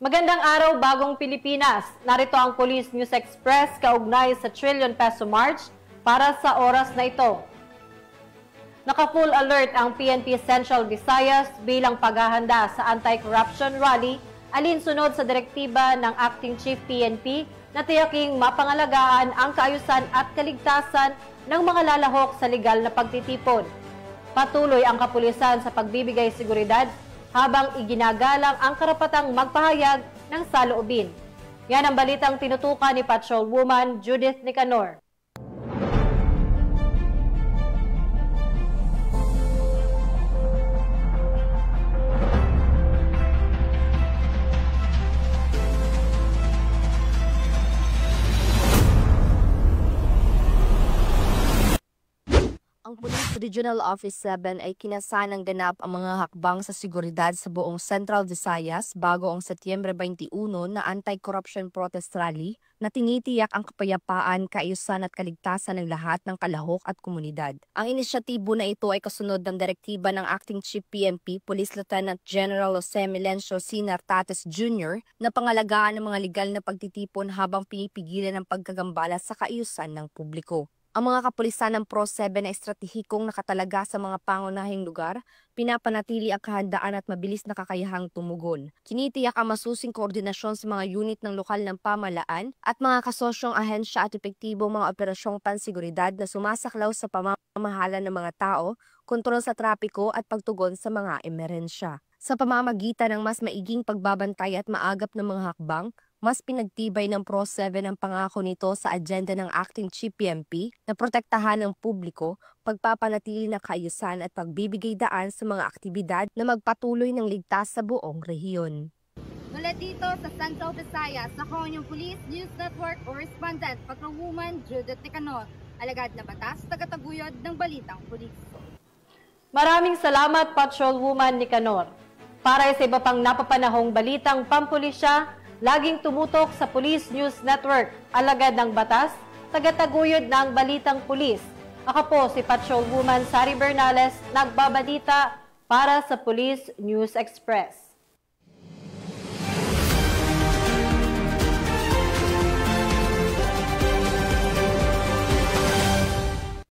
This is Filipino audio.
Magandang araw, Bagong Pilipinas. Narito ang Police News Express kaugnay sa Trillion Peso March para sa oras na ito. Naka-full alert ang PNP Central Visayas bilang paghahanda sa anti-corruption rally alinsunod sa direktiba ng Acting Chief PNP na tiyaking mapangalagaan ang kaayusan at kaligtasan ng mga lalahok sa legal na pagtitipon. Patuloy ang kapulisan sa pagbibigay seguridad habang iginagalang ang karapatang magpahayag ng saloobin. Yan ang balitang tinutukan ni Patrolwoman Judith Nicanor. Ang Police Regional Office 7 ay kinasanang ganap ang mga hakbang sa seguridad sa buong Central Visayas bago ang Setyembre 21 na anti-corruption protest rally na tinitiyak ang kapayapaan, kaayusan at kaligtasan ng lahat ng kalahok at komunidad. Ang inisyatibo na ito ay kasunod ng direktiba ng Acting Chief PNP, Police Lieutenant General Jose Melencio C. Nartates Jr. na pangalagaan ng mga legal na pagtitipon habang pinipigilan ang pagkagambala sa kaayusan ng publiko. Ang mga kapulisan ng Pro 7 ay estratehikong nakatalaga sa mga pangunahing lugar, pinapanatili ang kahandaan at mabilis na kakayahang tumugon. Kinitiyak ang masusing koordinasyon sa mga unit ng lokal ng pamahalaan at mga kasosyong ahensya at epektibong mga operasyong pansiguridad na sumasaklaw sa pamamahala ng mga tao, kontrol sa trapiko at pagtugon sa mga emerensya. Sa pamamagitan ng mas maiging pagbabantay at maagap ng mga hakbang, mas pinagtibay ng Pro 7 ang pangako nito sa agenda ng Acting Chief PNP na protektahan ng publiko, pagpapanatili ng kaayusan at pagbibigay daan sa mga aktibidad na magpatuloy ng ligtas sa buong rehiyon. Mula dito sa Central Visayas, ako ang Police News Network Correspondent, Patrolwoman Judith Nicanor, alagad na batas, tagataguyod ng Balitang Pulis. Maraming salamat, Patrolwoman Nicanor. Para sa iba pang napapanahong balitang pampulisya, laging tumutok sa Police News Network, alagad ng batas, tagataguyod ng Balitang Pulis. Ako po si Patrolwoman Sari Bernales, nagbabalita para sa Police News Express.